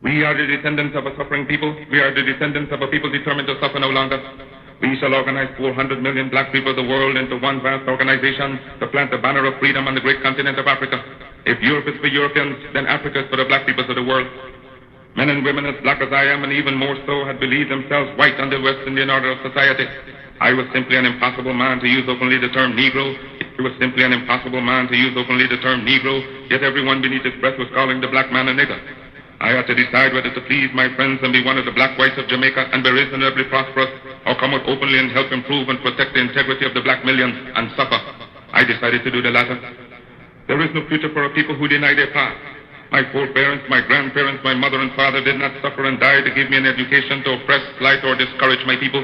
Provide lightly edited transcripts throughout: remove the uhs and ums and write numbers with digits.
We are the descendants of a suffering people. We are the descendants of a people determined to suffer no longer. We shall organize 400 million black people of the world into one vast organization to plant the banner of freedom on the great continent of Africa. If Europe is for Europeans, then Africa is for the black peoples of the world. Men and women as black as I am, and even more so, had believed themselves white under the West Indian order of society. I was simply an impossible man to use openly the term Negro. It was simply an impossible man to use openly the term Negro, yet everyone beneath his breath was calling the black man a nigger. I had to decide whether to please my friends and be one of the black whites of Jamaica and be reasonably prosperous, or come out openly and help improve and protect the integrity of the black millions and suffer. I decided to do the latter. There is no future for a people who deny their past. My foreparents, my grandparents, my mother and father did not suffer and die to give me an education to oppress, slight, or discourage my people.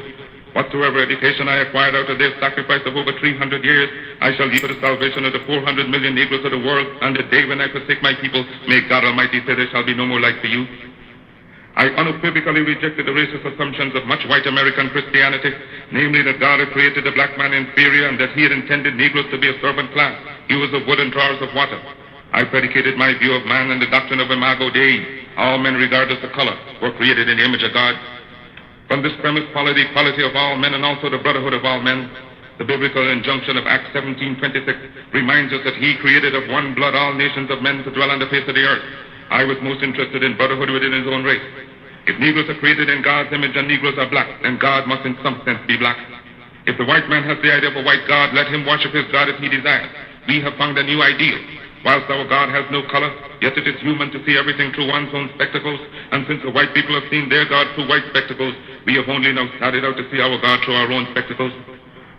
Whatsoever education I acquired out of this sacrifice of over 300 years, I shall leave for the salvation of the 400 million Negroes of the world, and the day when I forsake my people, may God Almighty say there shall be no more light for you. I unequivocally rejected the racist assumptions of much white American Christianity, namely that God had created the black man inferior and that he had intended Negroes to be a servant class, users of wood and drawers of water. I predicated my view of man on the doctrine of Imago Dei. All men, regardless of color, were created in the image of God. From this premise followed the equality of all men and also the brotherhood of all men. The biblical injunction of Acts 17:26 reminds us that he created of one blood all nations of men to dwell on the face of the earth. I was most interested in brotherhood within his own race. If Negroes are created in God's image and Negroes are black, then God must in some sense be black. If the white man has the idea of a white God, let him worship his God as he desires. We have found a new ideal. Whilst our God has no color, yet it is human to see everything through one's own spectacles, and since the white people have seen their God through white spectacles, we have only now started out to see our God through our own spectacles.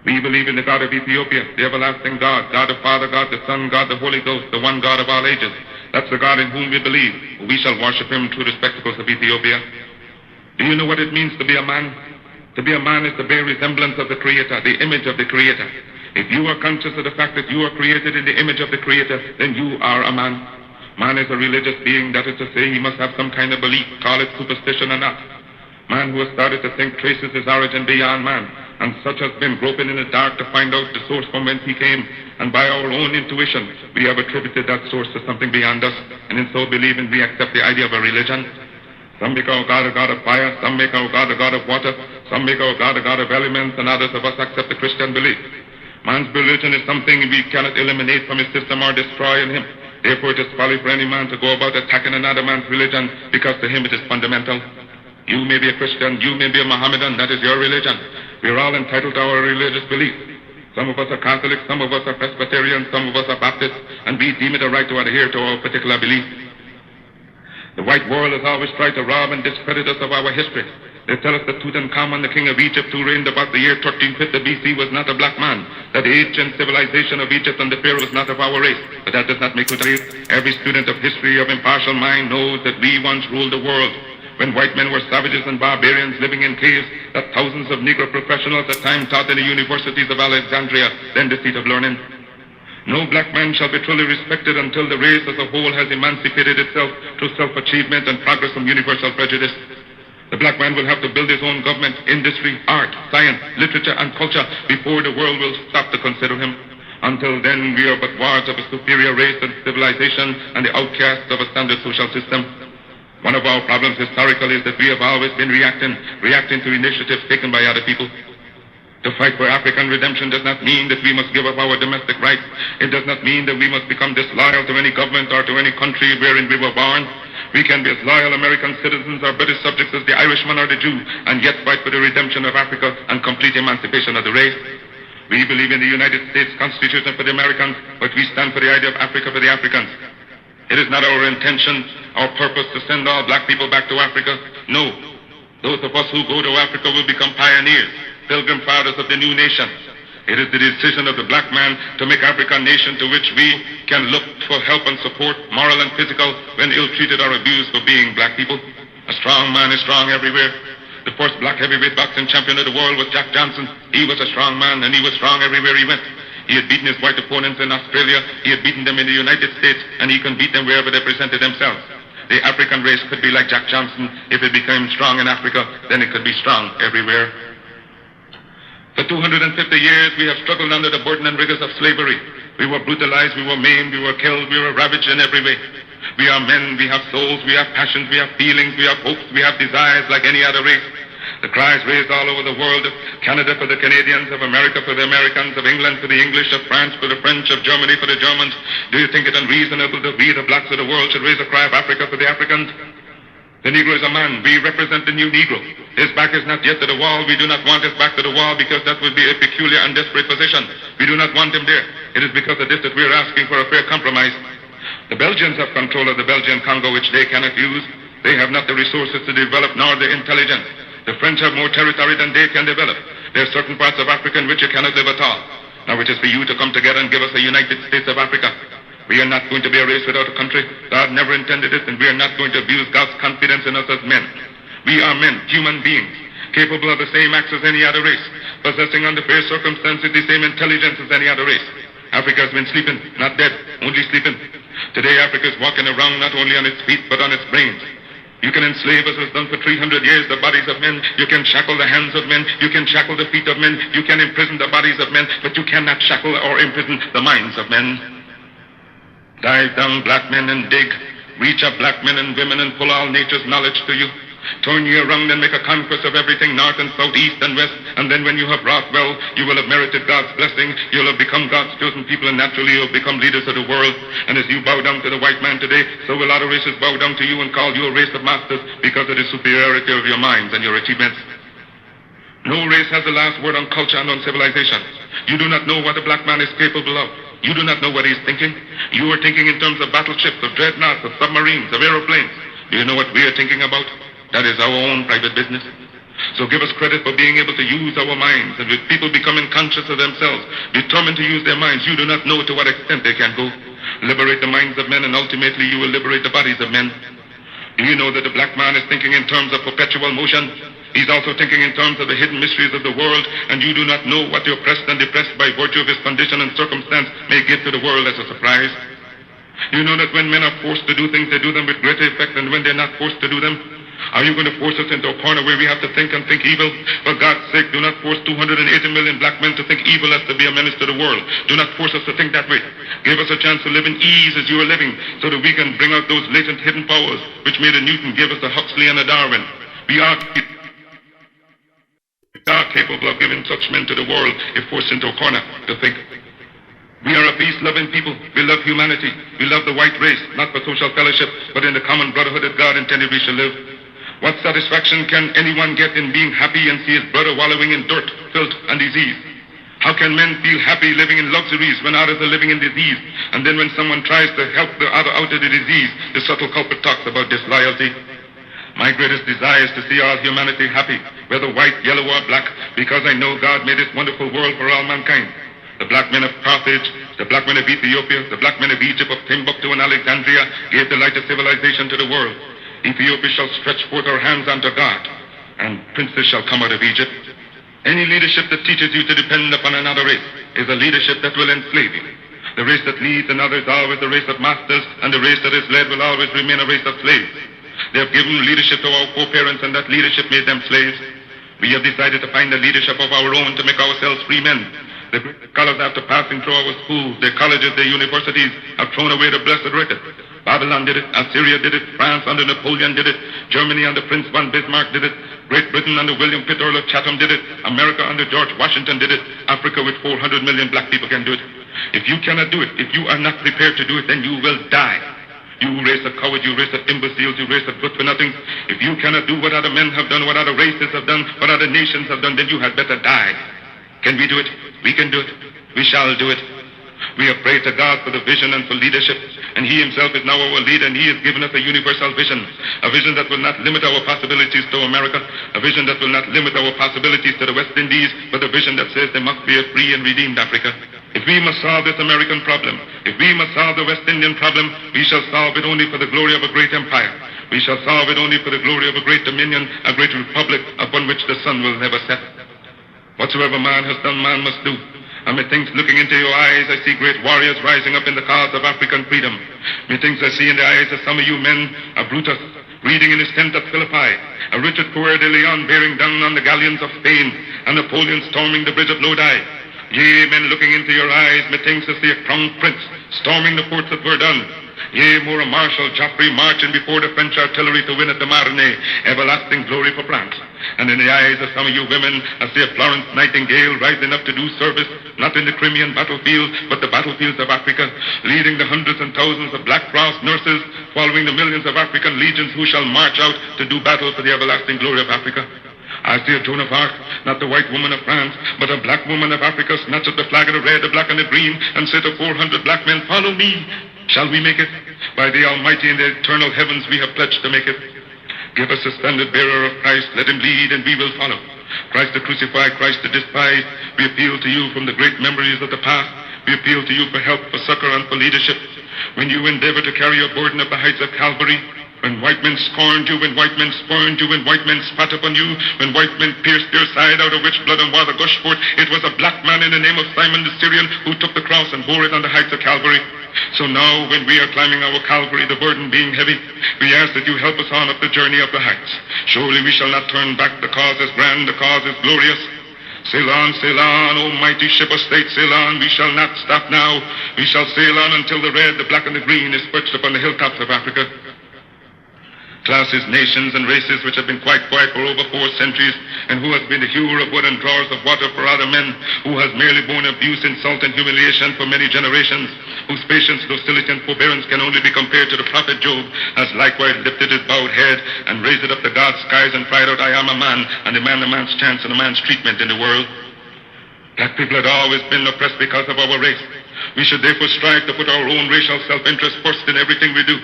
We believe in the God of Ethiopia, the everlasting God, God the Father, God the Son, God the Holy Ghost, the one God of all ages. That's the God in whom we believe. We shall worship him through the spectacles of Ethiopia. Do you know what it means to be a man? To be a man is to bear resemblance of the Creator, the image of the Creator. If you are conscious of the fact that you are created in the image of the Creator, then you are a man. Man is a religious being, that is to say, he must have some kind of belief, call it superstition or not. Man who has started to think traces his origin beyond man, and such has been groping in the dark to find out the source from whence he came, and by our own intuition, we have attributed that source to something beyond us, and in so believing, we accept the idea of a religion. Some make our God a God of fire, some make our God a God of water, some make our God a God of elements, and others of us accept the Christian belief. Man's religion is something we cannot eliminate from his system or destroy in him. Therefore, it is folly for any man to go about attacking another man's religion, because to him it is fundamental. You may be a Christian, you may be a Mohammedan, that is your religion. We are all entitled to our religious belief. Some of us are Catholics, some of us are Presbyterians, some of us are Baptists, and we deem it a right to adhere to our particular belief. The white world has always tried to rob and discredit us of our history. They tell us that Tutankhamun, the king of Egypt, who reigned about the year 1350 BC, was not a black man, that the ancient civilization of Egypt and the pharaoh was not of our race. But that does not make it race. Every student of history of impartial mind knows that we once ruled the world, when white men were savages and barbarians living in caves, that thousands of Negro professionals at times taught in the universities of Alexandria, then the seat of learning. No black man shall be truly respected until the race as a whole has emancipated itself through self-achievement and progress from universal prejudice. The black man will have to build his own government, industry, art, science, literature, and culture before the world will stop to consider him. Until then, we are but wards of a superior race and civilization and the outcasts of a standard social system. One of our problems historically is that we have always been reacting to initiatives taken by other people. To fight for African redemption does not mean that we must give up our domestic rights. It does not mean that we must become disloyal to any government or to any country wherein we were born. We can be as loyal American citizens or British subjects as the Irishman or the Jew, and yet fight for the redemption of Africa and complete emancipation of the race. We believe in the United States Constitution for the Americans, but we stand for the idea of Africa for the Africans. It is not our intention, our purpose to send all black people back to Africa. No. Those of us who go to Africa will become pioneers, pilgrim fathers of the new nation. It is the decision of the black man to make Africa a nation to which we can look for help and support, moral and physical, when ill-treated or abused for being black people. A strong man is strong everywhere. The first black heavyweight boxing champion of the world was Jack Johnson. He was a strong man, and he was strong everywhere he went. He had beaten his white opponents in Australia, he had beaten them in the United States, and he can beat them wherever they presented themselves. The African race could be like Jack Johnson. If it became strong in Africa, then it could be strong everywhere. For 250 years, we have struggled under the burden and rigors of slavery. We were brutalized, we were maimed, we were killed, we were ravaged in every way. We are men, we have souls, we have passions, we have feelings, we have hopes, we have desires like any other race. The cries raised all over the world, of Canada for the Canadians, of America for the Americans, of England for the English, of France for the French, of Germany for the Germans. Do you think it unreasonable that we, the blacks of the world, should raise a cry of Africa for the Africans? The Negro is a man. We represent the new Negro. His back is not yet to the wall. We do not want his back to the wall because that would be a peculiar and desperate position. We do not want him there. It is because of this that we are asking for a fair compromise. The Belgians have control of the Belgian Congo, which they cannot use. They have not the resources to develop nor the intelligence. The French have more territory than they can develop. There are certain parts of Africa in which you cannot live at all. Now it is for you to come together and give us a United States of Africa. We are not going to be a race without a country. God never intended it, and we are not going to abuse God's confidence in us as men. We are men, human beings, capable of the same acts as any other race, possessing under fair circumstances the same intelligence as any other race. Africa has been sleeping, not dead, only sleeping. Today Africa is walking around not only on its feet, but on its brains. You can enslave, as was done for 300 years, the bodies of men. You can shackle the hands of men. You can shackle the feet of men. You can imprison the bodies of men, but you cannot shackle or imprison the minds of men. Dive down, black men, and dig. Reach up, black men and women, and pull all nature's knowledge to you. Turn you around and make a conquest of everything, north and south, east and west. And then when you have wrought well, you will have merited God's blessing. You'll have become God's chosen people, and naturally you'll become leaders of the world. And as you bow down to the white man today, so will other races bow down to you and call you a race of masters because of the superiority of your minds and your achievements. No race has the last word on culture and on civilization. You do not know what a black man is capable of. You do not know what he is thinking. You are thinking in terms of battleships, of dreadnoughts, of submarines, of aeroplanes. Do you know what we are thinking about? That is our own private business. So give us credit for being able to use our minds. And with people becoming conscious of themselves, determined to use their minds, you do not know to what extent they can go. Liberate the minds of men, and ultimately you will liberate the bodies of men. Do you know that the black man is thinking in terms of perpetual motion? He's also thinking in terms of the hidden mysteries of the world, and you do not know what the oppressed and depressed by virtue of his condition and circumstance may give to the world as a surprise. You know that when men are forced to do things, they do them with greater effect than when they're not forced to do them. Are you going to force us into a corner where we have to think and think evil? For God's sake, do not force 280 million black men to think evil as to be a menace to the world. Do not force us to think that way. Give us a chance to live in ease as you are living, so that we can bring out those latent hidden powers which made a Newton give us a Huxley and a Darwin. We are capable of giving such men to the world if forced into a corner to think. We are a peace-loving people. We love humanity. We love the white race, not for social fellowship, but in the common brotherhood that God intended we shall live. What satisfaction can anyone get in being happy and see his brother wallowing in dirt, filth, and disease? How can men feel happy living in luxuries when others are living in disease? And then when someone tries to help the other out of the disease, the subtle culprit talks about disloyalty. My greatest desire is to see all humanity happy, whether white, yellow, or black, because I know God made this wonderful world for all mankind. The black men of Carthage, the black men of Ethiopia, the black men of Egypt, of Timbuktu and Alexandria gave the light of civilization to the world. Ethiopia shall stretch forth her hands unto God, and princes shall come out of Egypt. Any leadership that teaches you to depend upon another race is a leadership that will enslave you. The race that leads another is always the race of masters, and the race that is led will always remain a race of slaves. They have given leadership to our foreparents, and that leadership made them slaves. We have decided to find the leadership of our own to make ourselves free men. The great scholars, after passing through our schools, their colleges, their universities, have thrown away the blessed record. Babylon did it, Assyria did it, France under Napoleon did it, Germany under Prince von Bismarck did it, Great Britain under William Pitt, Earl of Chatham did it, America under George Washington did it, Africa with 400 million black people can do it. If you cannot do it, if you are not prepared to do it, then you will die. You race of cowards, you race of imbeciles, you race of good-for-nothings. If you cannot do what other men have done, what other races have done, what other nations have done, then you had better die. Can we do it? We can do it. We shall do it. We have prayed to God for the vision and for leadership, and He Himself is now our leader, and He has given us a universal vision, a vision that will not limit our possibilities to America, a vision that will not limit our possibilities to the West Indies, but a vision that says there must be a free and redeemed Africa. If we must solve this American problem, if we must solve the West Indian problem, we shall solve it only for the glory of a great empire. We shall solve it only for the glory of a great dominion, a great republic upon which the sun will never set. Whatsoever man has done, man must do. And methinks, looking into your eyes, I see great warriors rising up in the cause of African freedom. Methinks I see in the eyes of some of you men a Brutus reading in his tent at Philippi, a Richard Coeur de Leon bearing down on the galleons of Spain, and Napoleon storming the bridge of Lodi. Yea, men, looking into your eyes, methinks I see a crown prince storming the forts of Verdun. Yea, more a Marshal Joffrey marching before the French artillery to win at the Marne, everlasting glory for France. And in the eyes of some of you women, I see a Florence Nightingale rising up to do service, not in the Crimean battlefield, but the battlefields of Africa, leading the hundreds and thousands of Black Cross nurses, following the millions of African legions who shall march out to do battle for the everlasting glory of Africa. I see a Joan of Arc, not the white woman of France, but a black woman of Africa, snatch up the flag of the red, the black, and the green, and say to 400 black men, follow me. Shall we make it? By the Almighty in the eternal heavens we have pledged to make it. Give us a standard bearer of Christ, let him lead and we will follow. Christ the crucified, Christ the despised, we appeal to you from the great memories of the past. We appeal to you for help, for succor, and for leadership. When you endeavor to carry your burden up the heights of Calvary, when white men scorned you, when white men spurned you, when white men spat upon you, when white men pierced your side out of which blood and water gushed forth, it was a black man in the name of Simon the Syrian who took the cross and bore it on the heights of Calvary. So now, when we are climbing our Calvary, the burden being heavy, we ask that you help us on up the journey of the heights. Surely we shall not turn back. The cause is grand, the cause is glorious. Sail on, O mighty ship of state, sail on. We shall not stop now. We shall sail on until the red, the black, and the green is perched upon the hilltops of Africa. Classes, nations, and races which have been quite quiet for over 4 centuries, and who has been the hewer of wood and drawers of water for other men, who has merely borne abuse, insult, and humiliation for many generations, whose patience, docility, and forbearance can only be compared to the prophet Job, has likewise lifted his bowed head and raised it up to God's skies and cried out, I am a man, and demand a man's chance and a man's treatment in the world. Black people had always been oppressed because of our race. We should therefore strive to put our own racial self-interest first in everything we do.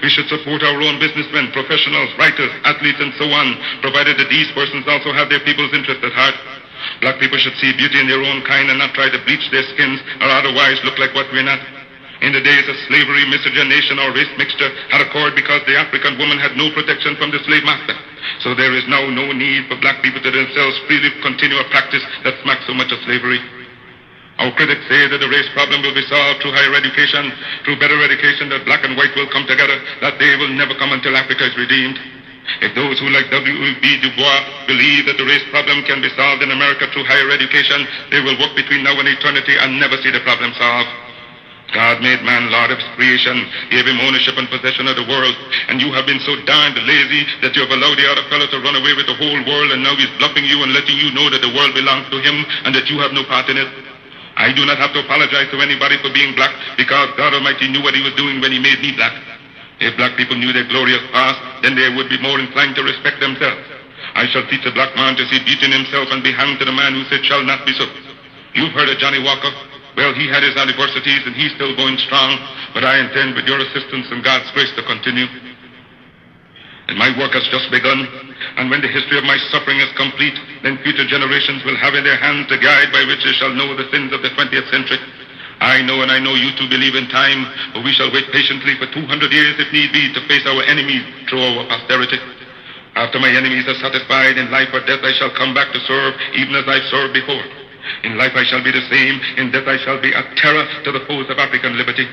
We should support our own businessmen, professionals, writers, athletes, and so on, provided that these persons also have their people's interest at heart. Black people should see beauty in their own kind and not try to bleach their skins or otherwise look like what we're not. In the days of slavery, miscegenation, or race mixture had occurred because the African woman had no protection from the slave master. So there is now no need for black people to themselves freely continue a practice that smacks so much of slavery. Our critics say that the race problem will be solved through higher education, through better education, that black and white will come together. That day will never come until Africa is redeemed. If those who, like W.B. Du Bois, believe that the race problem can be solved in America through higher education, they will work between now and eternity and never see the problem solved. God made man Lord of his creation, gave him ownership and possession of the world, and you have been so darned lazy that you have allowed the other fellow to run away with the whole world, and now he's bluffing you and letting you know that the world belongs to him and that you have no part in it. I do not have to apologize to anybody for being black, because God Almighty knew what he was doing when he made me black. If black people knew their glorious past, then they would be more inclined to respect themselves. I shall teach a black man to see beauty in himself and be hanged to the man who said shall not be so. You've heard of Johnny Walker. Well, he had his adversities and he's still going strong, but I intend with your assistance and God's grace to continue. And my work has just begun, and when the history of my suffering is complete, then future generations will have in their hands the guide by which they shall know the sins of the 20th century. I know, and I know you too believe in time, but we shall wait patiently for 200 years if need be to face our enemies through our posterity. After my enemies are satisfied in life or death, I shall come back to serve, even as I've served before. In life I shall be the same, in death I shall be a terror to the foes of African liberty.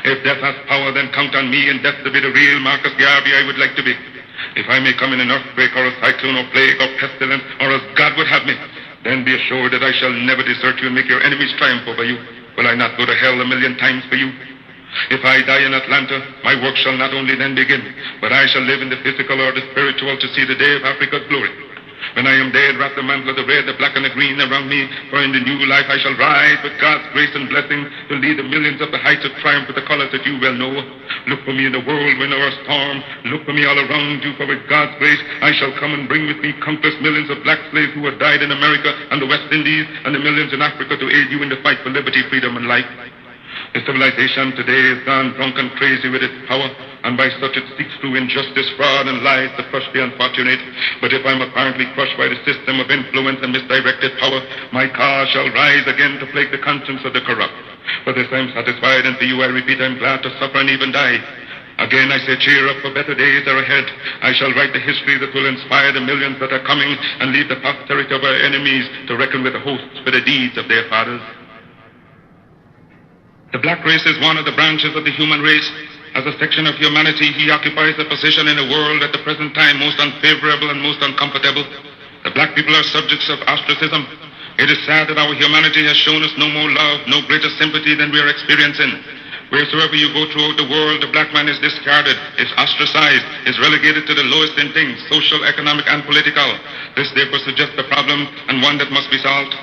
If death has power, then count on me in death to be the real Marcus Garvey I would like to be. If I may come in an earthquake or a cyclone or plague or pestilence, or as God would have me, then be assured that I shall never desert you and make your enemies triumph over you. Will I not go to hell 1,000,000 times for you? If I die in Atlanta, my work shall not only then begin, but I shall live in the physical or the spiritual to see the day of Africa's glory. When I am dead, wrap the mantle of the red, the black, and the green around me, for in the new life I shall rise with God's grace and blessing to lead the millions up the heights of triumph with the colors that you well know. Look for me in the whirlwind or a storm. Look for me all around you, for with God's grace I shall come and bring with me countless millions of black slaves who have died in America and the West Indies, and the millions in Africa to aid you in the fight for liberty, freedom, and life. The civilization today is gone drunk and crazy with its power, and by such it seeks through injustice, fraud, and lies to crush the unfortunate. But if I'm apparently crushed by the system of influence and misdirected power, my cause shall rise again to plague the conscience of the corrupt. For this I'm satisfied, and to you I repeat, I'm glad to suffer and even die. Again I say, cheer up, for better days are ahead. I shall write the history that will inspire the millions that are coming, and leave the posterity of our enemies to reckon with the hosts for the deeds of their fathers. The black race is one of the branches of the human race. As a section of humanity, he occupies a position in the world at the present time most unfavorable and most uncomfortable. The black people are subjects of ostracism. It is sad that our humanity has shown us no more love, no greater sympathy than we are experiencing. Wheresoever you go throughout the world, the black man is discarded, is ostracized, is relegated to the lowest in things, social, economic, and political. This therefore suggests a problem and one that must be solved.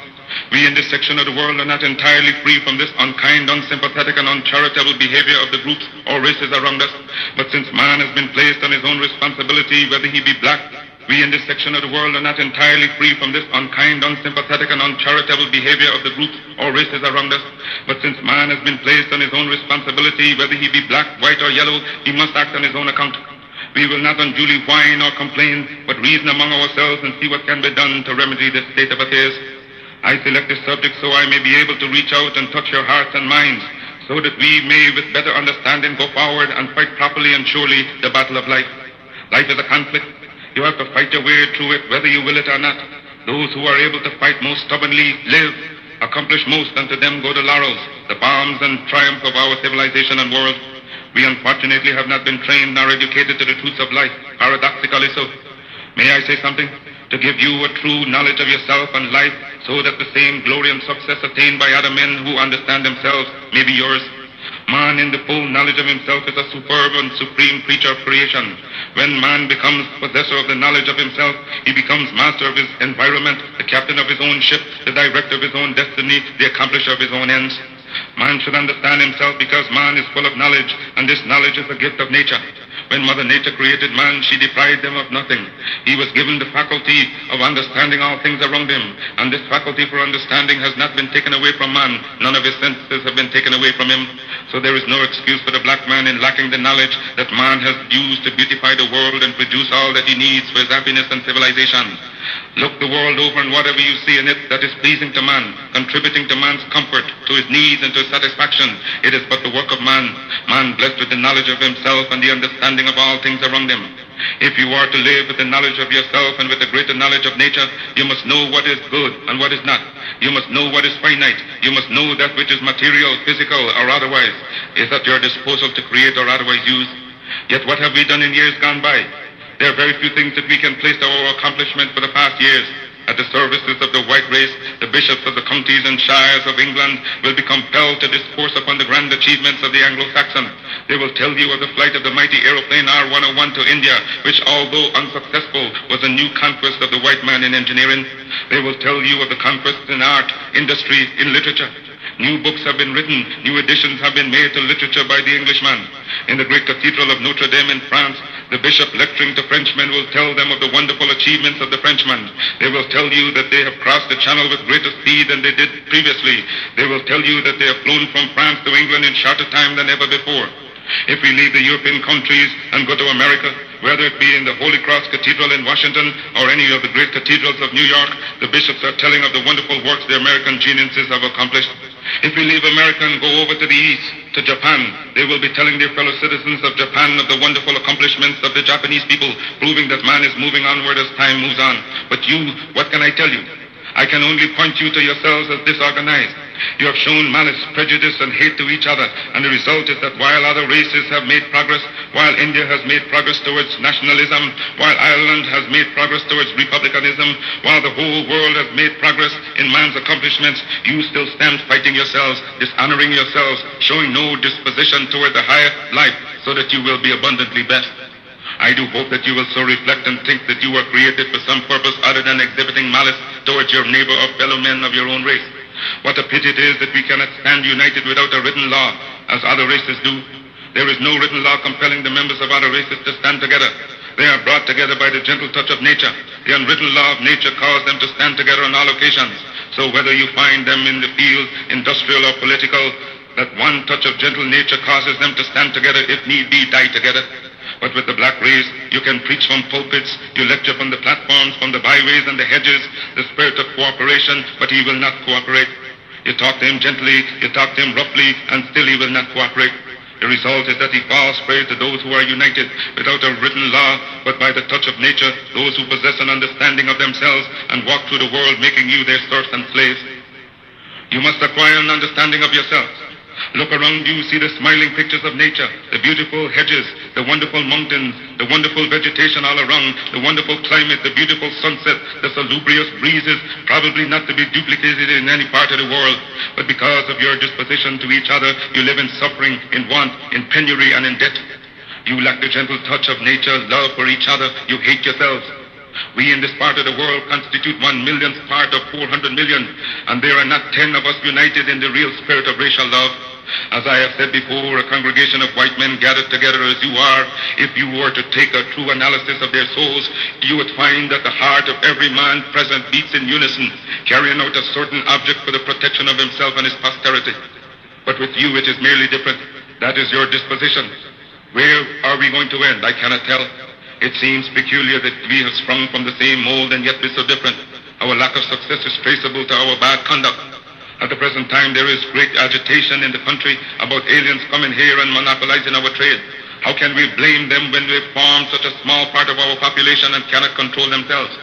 We in this section of the world are not entirely free from this unkind, unsympathetic, and uncharitable behavior of the groups or races around us. But since man has been placed on his own responsibility, whether he be black, we in this section of the world are not entirely free from this unkind, unsympathetic, and uncharitable behavior of the groups or races around us. But since man has been placed on his own responsibility, whether he be black, white, or yellow, he must act on his own account. We will not unduly whine or complain, but reason among ourselves and see what can be done to remedy this state of affairs. I select this subject so I may be able to reach out and touch your hearts and minds, so that we may with better understanding go forward and fight properly and surely the battle of life. Life is a conflict. You have to fight your way through it whether you will it or not. Those who are able to fight most stubbornly live, accomplish most, and to them go the laurels, the palms and triumph of our civilization and world. We unfortunately have not been trained nor educated to the truths of life, paradoxically so. May I say something? To give you a true knowledge of yourself and life, so that the same glory and success attained by other men who understand themselves may be yours. Man in the full knowledge of himself is a superb and supreme creature of creation. When man becomes possessor of the knowledge of himself, he becomes master of his environment, the captain of his own ship, the director of his own destiny, the accomplisher of his own ends. Man should understand himself because man is full of knowledge, and this knowledge is a gift of nature. When Mother Nature created man, she deprived him of nothing. He was given the faculty of understanding all things around him, and this faculty for understanding has not been taken away from man. None of his senses have been taken away from him. So there is no excuse for the black man in lacking the knowledge that man has used to beautify the world and produce all that he needs for his happiness and civilization. Look the world over, and whatever you see in it that is pleasing to man, contributing to man's comfort, to his needs, and to his satisfaction, it is but the work of man. Man blessed with the knowledge of himself and the understanding of all things around him. If you are to live with the knowledge of yourself and with the greater knowledge of nature, you must know what is good and what is not. You must know what is finite. You must know that which is material, physical, or otherwise, is at your disposal to create or otherwise use. Yet what have we done in years gone by? There are very few things that we can place to our accomplishment for the past years. At the services of the white race, the bishops of the counties and shires of England will be compelled to discourse upon the grand achievements of the Anglo-Saxon. They will tell you of the flight of the mighty aeroplane R-101 to India, which, although unsuccessful, was a new conquest of the white man in engineering. They will tell you of the conquests in art, industry, in literature. New books have been written, new editions have been made to literature by the Englishman. In the great cathedral of Notre Dame in France, the bishop lecturing to Frenchmen will tell them of the wonderful achievements of the Frenchman. They will tell you that they have crossed the channel with greater speed than they did previously. They will tell you that they have flown from France to England in shorter time than ever before. If we leave the European countries and go to America, whether it be in the Holy Cross Cathedral in Washington or any of the great cathedrals of New York, the bishops are telling of the wonderful works the American geniuses have accomplished. If we leave America and go over to the east, to Japan, they will be telling their fellow citizens of Japan of the wonderful accomplishments of the Japanese people, proving that man is moving onward as time moves on. But you, what can I tell you? I can only point you to yourselves as disorganized. You have shown malice, prejudice, and hate to each other, and the result is that while other races have made progress, while India has made progress towards nationalism, while Ireland has made progress towards republicanism, while the whole world has made progress in man's accomplishments, you still stand fighting yourselves, dishonoring yourselves, showing no disposition toward the higher life, so that you will be abundantly best. I do hope that you will so reflect and think that you were created for some purpose other than exhibiting malice towards your neighbor or fellow men of your own race. What a pity it is that we cannot stand united without a written law, as other races do. There is no written law compelling the members of other races to stand together. They are brought together by the gentle touch of nature. The unwritten law of nature calls them to stand together on all occasions. So whether you find them in the field, industrial or political, that one touch of gentle nature causes them to stand together, if need be, die together. But with the black race, you can preach from pulpits, you lecture from the platforms, from the byways and the hedges, the spirit of cooperation, but he will not cooperate. You talk to him gently, you talk to him roughly, and still he will not cooperate. The result is that he falls prey to those who are united, without a written law, but by the touch of nature, those who possess an understanding of themselves and walk through the world making you their serfs and slaves. You must acquire an understanding of yourselves. Look around you, see the smiling pictures of nature, the beautiful hedges, the wonderful mountains, the wonderful vegetation all around, the wonderful climate, the beautiful sunset, the salubrious breezes, probably not to be duplicated in any part of the world. But because of your disposition to each other, you live in suffering, in want, in penury, and in debt. You lack the gentle touch of nature, love for each other. You hate yourselves. We in this part of the world constitute 1/1,000,000th part of 400 million, and there are not 10 of us united in the real spirit of racial love. As I have said before, a congregation of white men gathered together as you are, if you were to take a true analysis of their souls, you would find that the heart of every man present beats in unison, carrying out a certain object for the protection of himself and his posterity. But with you it is merely different. That is your disposition. Where are we going to end? I cannot tell. It seems peculiar that we have sprung from the same mold and yet be so different. Our lack of success is traceable to our bad conduct. At the present time, there is great agitation in the country about aliens coming here and monopolizing our trade. How can we blame them when they form such a small part of our population and cannot control themselves?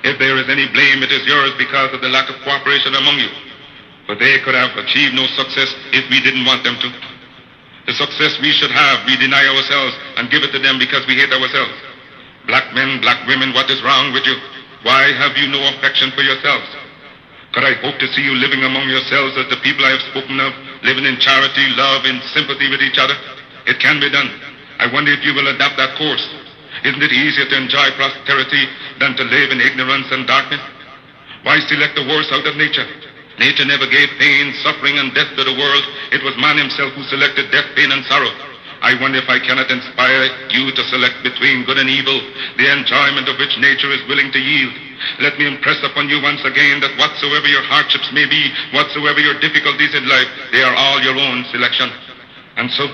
If there is any blame, it is yours because of the lack of cooperation among you. But they could have achieved no success if we didn't want them to. The success we should have, we deny ourselves and give it to them because we hate ourselves. Black men, black women, what is wrong with you? Why have you no affection for yourselves? Could I hope to see you living among yourselves as the people I have spoken of, living in charity, love, in sympathy with each other? It can be done. I wonder if you will adopt that course. Isn't it easier to enjoy prosperity than to live in ignorance and darkness? Why select the worst out of nature? Nature never gave pain, suffering, and death to the world. It was man himself who selected death, pain, and sorrow. I wonder if I cannot inspire you to select between good and evil, the enjoyment of which nature is willing to yield. Let me impress upon you once again that whatsoever your hardships may be, whatsoever your difficulties in life, they are all your own selection. And so,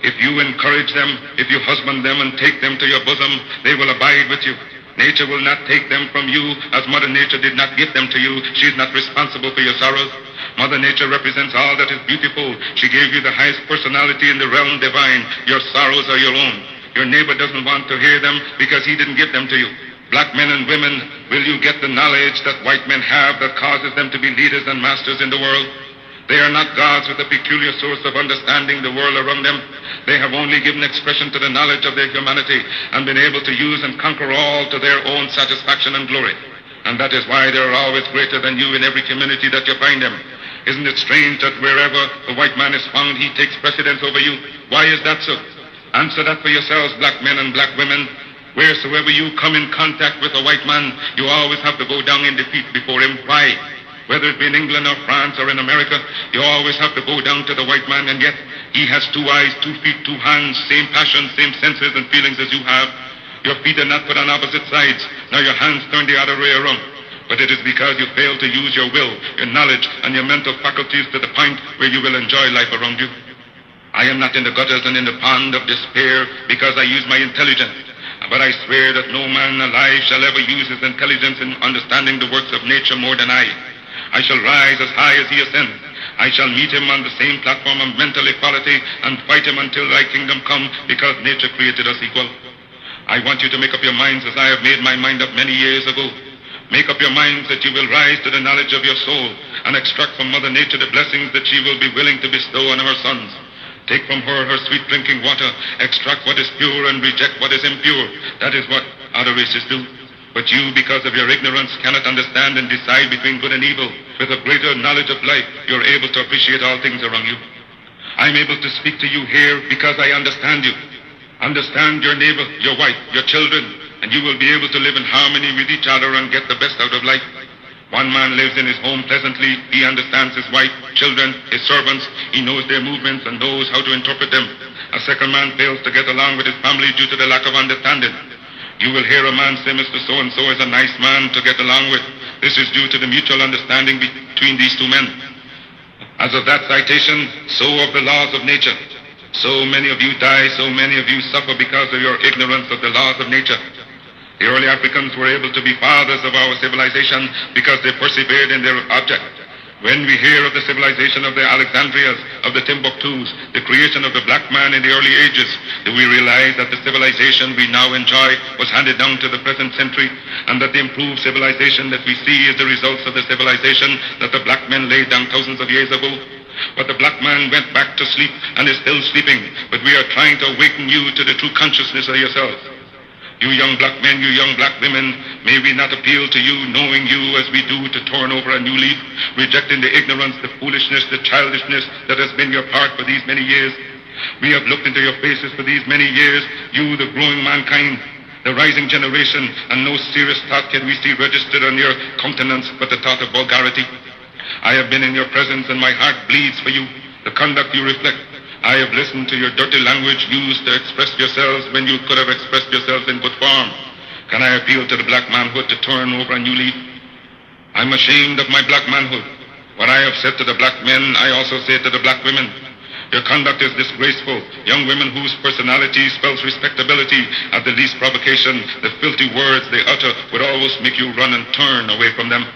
if you encourage them, if you husband them and take them to your bosom, they will abide with you. Nature will not take them from you as Mother Nature did not give them to you. She is not responsible for your sorrows. Mother Nature represents all that is beautiful. She gave you the highest personality in the realm divine. Your sorrows are your own. Your neighbor doesn't want to hear them because he didn't give them to you. Black men and women, will you get the knowledge that white men have that causes them to be leaders and masters in the world? They are not gods with a peculiar source of understanding the world around them. They have only given expression to the knowledge of their humanity and been able to use and conquer all to their own satisfaction and glory. And that is why they are always greater than you in every community that you find them. Isn't it strange that wherever the white man is found, he takes precedence over you? Why is that so? Answer that for yourselves, black men and black women. Wheresoever you come in contact with a white man, you always have to go down in defeat before him. Why? Whether it be in England or France or in America, you always have to go down to the white man, and yet he has 2 eyes, 2 feet, 2 hands, same passions, same senses and feelings as you have. Your feet are not put on opposite sides, nor your hands turned the other way around. But it is because you fail to use your will, your knowledge, and your mental faculties to the point where you will enjoy life around you. I am not in the gutters and in the pond of despair because I use my intelligence. But I swear that no man alive shall ever use his intelligence in understanding the works of nature more than I. I shall rise as high as he ascends. I shall meet him on the same platform of mental equality and fight him until thy kingdom come, because nature created us equal. I want you to make up your minds as I have made my mind up many years ago. Make up your minds that you will rise to the knowledge of your soul and extract from Mother Nature the blessings that she will be willing to bestow on her sons. Take from her her sweet drinking water, extract what is pure and reject what is impure. That is what other races do. But you, because of your ignorance, cannot understand and decide between good and evil. With a greater knowledge of life, you're able to appreciate all things around you. I'm able to speak to you here because I understand you. Understand your neighbor, your wife, your children, and you will be able to live in harmony with each other and get the best out of life. One man lives in his home pleasantly. He understands his wife, children, his servants. He knows their movements and knows how to interpret them. A second man fails to get along with his family due to the lack of understanding. You will hear a man say, Mr. So-and-so is a nice man to get along with. This is due to the mutual understanding between these two men. As of that citation, so of the laws of nature. So many of you die, so many of you suffer because of your ignorance of the laws of nature. The early Africans were able to be fathers of our civilization because they persevered in their object. When we hear of the civilization of the Alexandrias, of the Timbuktus, the creation of the black man in the early ages, do we realize that the civilization we now enjoy was handed down to the present century, and that the improved civilization that we see is the results of the civilization that the black men laid down thousands of years ago? But the black man went back to sleep and is still sleeping. But we are trying to awaken you to the true consciousness of yourself. You young black men, you young black women, may we not appeal to you, knowing you as we do, to turn over a new leaf, rejecting the ignorance, the foolishness, the childishness that has been your part for these many years. We have looked into your faces for these many years, you, the growing mankind, the rising generation, and no serious thought can we see registered on your countenance but the thought of vulgarity. I have been in your presence and my heart bleeds for you, the conduct you reflect. I have listened to your dirty language used to express yourselves when you could have expressed yourselves in good form. Can I appeal to the black manhood to turn over a new leaf? I'm ashamed of my black manhood. What I have said to the black men, I also say to the black women. Your conduct is disgraceful. Young women whose personality spells respectability, at the least provocation, the filthy words they utter would always make you run and turn away from them.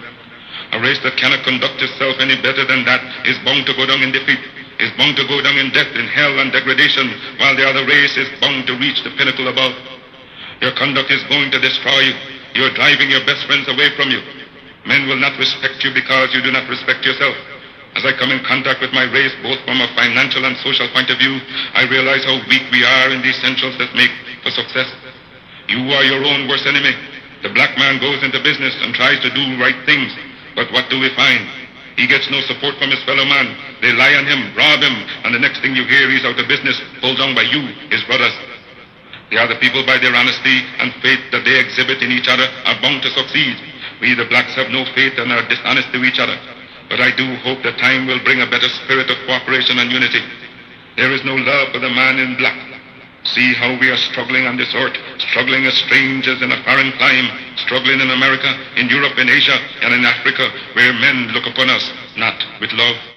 A race that cannot conduct itself any better than that is bound to go down in defeat, is bound to go down in death, in hell and degradation, while the other race is bound to reach the pinnacle above. Your conduct is going to destroy you. You are driving your best friends away from you. Men will not respect you because you do not respect yourself. As I come in contact with my race, both from a financial and social point of view, I realize how weak we are in the essentials that make for success. You are your own worst enemy. The black man goes into business and tries to do right things, but what do we find? He gets no support from his fellow man. They lie on him, rob him, and the next thing you hear, he's out of business, pulled down by you, his brothers. The other people, by their honesty and faith that they exhibit in each other, are bound to succeed. We, the blacks, have no faith and are dishonest to each other. But I do hope that time will bring a better spirit of cooperation and unity. There is no love for the man in black. See how we are struggling on this earth, struggling as strangers in a foreign clime, struggling in America, in Europe, in Asia, and in Africa, where men look upon us not with love.